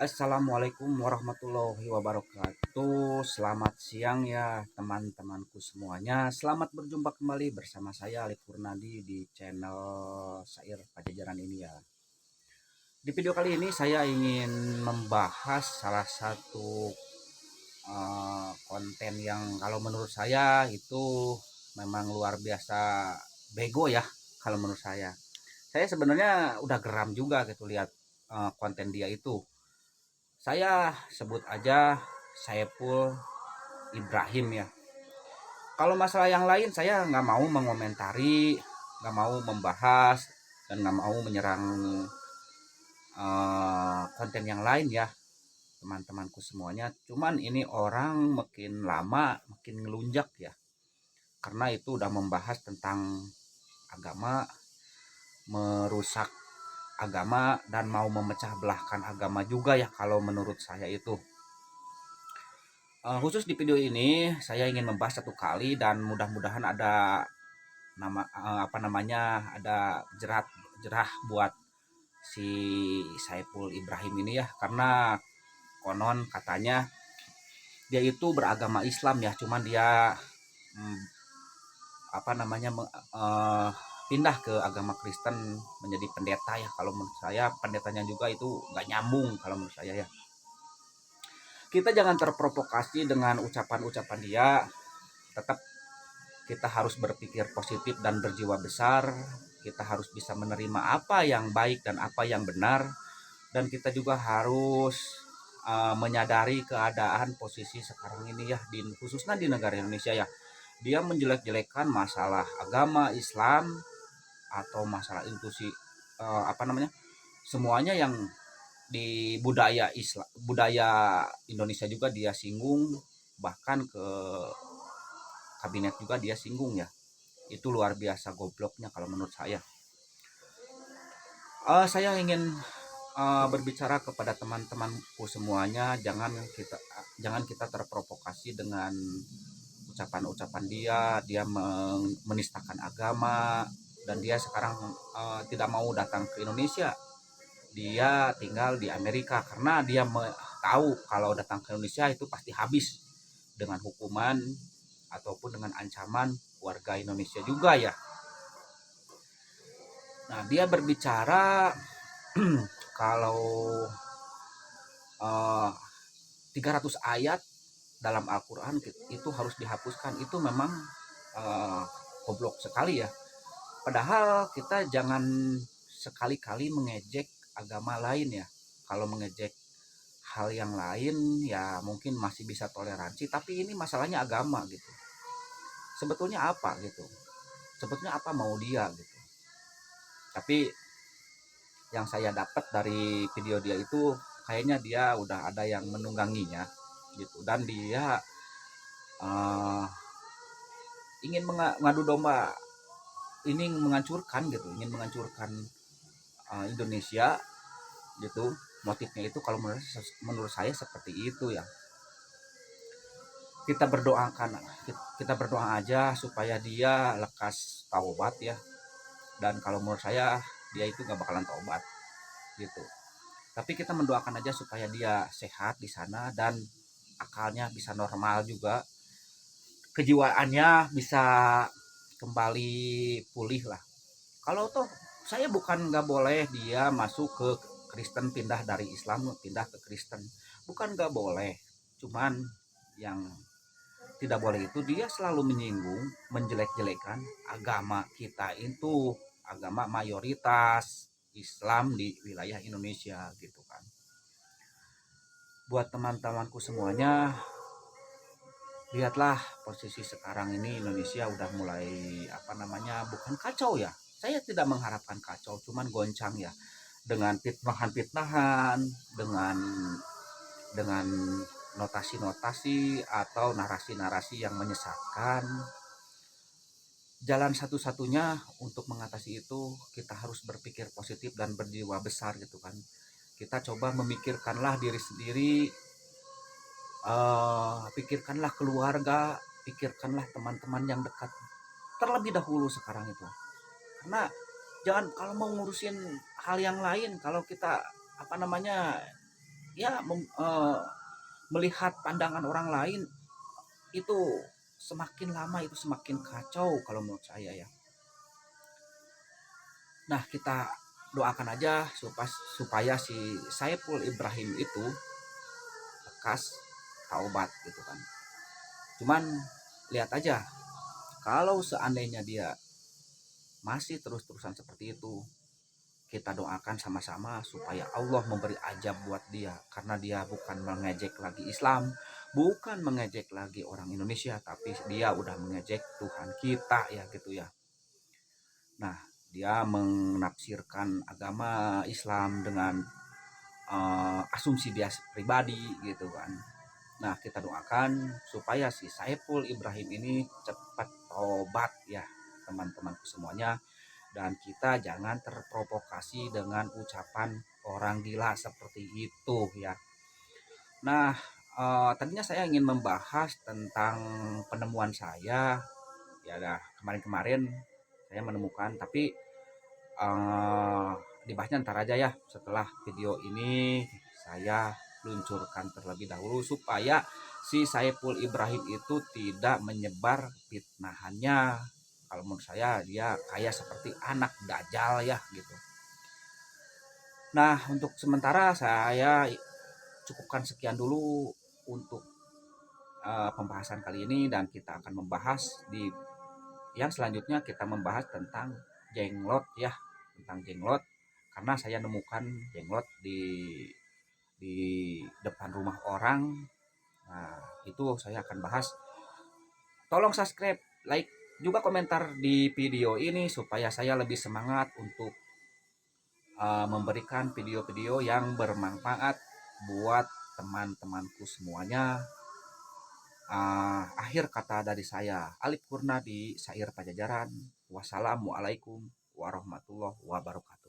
Assalamualaikum warahmatullahi wabarakatuh. Selamat siang ya teman-temanku semuanya. Selamat berjumpa kembali bersama saya Alif Purnadi di channel Sair Pajajaran ini ya. Di video kali ini saya ingin membahas salah satu konten yang kalau menurut saya itu memang luar biasa bego ya kalau menurut saya. Saya sebenarnya udah geram juga gitu lihat konten dia itu. Saya sebut aja Saiful Ibrahim ya. Kalau masalah yang lain saya nggak mau mengomentari, nggak mau membahas, dan nggak mau menyerang konten yang lain ya teman-temanku semuanya. Cuman ini orang makin lama makin ngelunjak ya. Karena itu udah membahas tentang agama, merusak agama dan mau memecah belahkan agama juga ya kalau menurut saya itu. Khusus di video ini saya ingin membahas satu kali dan mudah-mudahan ada apa namanya ada jerah buat si Saiful Ibrahim ini ya, karena konon katanya dia itu beragama Islam ya, cuman dia mm, apa namanya pindah ke agama Kristen menjadi pendeta ya. Kalau menurut saya pendetanya juga itu nggak nyambung kalau menurut saya ya. Kita jangan terprovokasi dengan ucapan-ucapan dia, tetap kita harus berpikir positif dan berjiwa besar. Kita harus bisa menerima apa yang baik dan apa yang benar, dan kita juga harus menyadari keadaan posisi sekarang ini ya, khususnya di negara Indonesia ya. Dia menjelek-jelekan masalah agama Islam atau masalah inklusi, apa namanya, semuanya yang di budaya Islam, budaya Indonesia juga dia singgung, bahkan ke kabinet juga dia singgung ya. Itu luar biasa gobloknya kalau menurut saya. Saya ingin berbicara kepada teman-temanku semuanya, jangan kita terprovokasi dengan ucapan-ucapan dia menistakan agama, dan dia sekarang tidak mau datang ke Indonesia. Dia tinggal di Amerika karena dia tahu kalau datang ke Indonesia itu pasti habis dengan hukuman ataupun dengan ancaman warga Indonesia juga ya. Nah, dia berbicara kalau 300 ayat dalam Al-Quran itu harus dihapuskan. Itu memang uh, goblok sekali ya. Padahal kita jangan sekali-kali mengejek agama lain ya. Kalau mengejek hal yang lain ya mungkin masih bisa toleransi, tapi ini masalahnya agama gitu. Sebetulnya apa gitu? Sebetulnya apa mau dia gitu. Tapi yang saya dapat dari video dia itu kayaknya dia udah ada yang menungganginya gitu, dan dia uh, ingin mengadu domba, ini ingin menghancurkan Indonesia gitu. Motifnya itu kalau menurut saya seperti itu ya. Kita berdoa aja supaya dia lekas taubat ya, dan kalau menurut saya dia itu nggak bakalan taubat gitu. Tapi kita mendoakan aja supaya dia sehat di sana dan akalnya bisa normal juga, kejiwaannya bisa kembali pulih lah. Kalau toh saya bukan nggak boleh dia masuk ke Kristen, pindah dari Islam pindah ke Kristen, bukan nggak boleh. Cuman yang tidak boleh itu dia selalu menyinggung, menjelek-jelekan agama kita itu, agama mayoritas Islam di wilayah Indonesia gitu kan. Buat teman-temanku semuanya, lihatlah posisi sekarang ini Indonesia udah mulai apa namanya, bukan kacau ya. Saya tidak mengharapkan kacau, cuman goncang ya, dengan fitnahan-fitnahan, dengan notasi-notasi atau narasi-narasi yang menyesatkan. Jalan satu-satunya untuk mengatasi itu kita harus berpikir positif dan berjiwa besar gitu kan. Kita coba memikirkanlah diri sendiri, pikirkanlah keluarga, pikirkanlah teman-teman yang dekat terlebih dahulu sekarang itu. Karena jangan kalau mau ngurusin hal yang lain, kalau kita apa namanya ya melihat pandangan orang lain itu semakin lama itu semakin kacau kalau menurut saya ya. Nah, kita doakan aja supaya si Saiful Ibrahim itu lekas taubat gitu kan. Cuman lihat aja, kalau seandainya dia masih terus-terusan seperti itu, kita doakan sama-sama supaya Allah memberi ajab buat dia, karena dia bukan mengejek lagi Islam, bukan mengejek lagi orang Indonesia, tapi dia udah mengejek Tuhan kita ya gitu ya. Nah, dia menafsirkan agama Islam dengan asumsi dia pribadi gitu kan. Nah, kita doakan supaya si Saiful Ibrahim ini cepat tobat ya teman-temanku semuanya, dan kita jangan terprovokasi dengan ucapan orang gila seperti itu ya. Nah, tadinya saya ingin membahas tentang penemuan saya ya, kemarin-kemarin saya menemukan, tapi dibahasnya ntar aja ya, setelah video ini saya luncurkan terlebih dahulu supaya si Saiful Ibrahim itu tidak menyebar fitnahannya. Kalau menurut saya dia kayak seperti anak dajjal ya gitu. Nah, untuk sementara saya cukupkan sekian dulu untuk pembahasan kali ini, dan kita akan membahas di yang selanjutnya. Kita membahas tentang jenglot ya, tentang jenglot, karena saya nemukan jenglot di depan rumah orang. Nah, itu saya akan bahas. Tolong subscribe, like, juga komentar di video ini supaya saya lebih semangat untuk memberikan video-video yang bermanfaat buat teman-temanku semuanya. Akhir kata dari saya, Alif Kurna di Sair Pajajaran. Wassalamualaikum warahmatullahi wabarakatuh.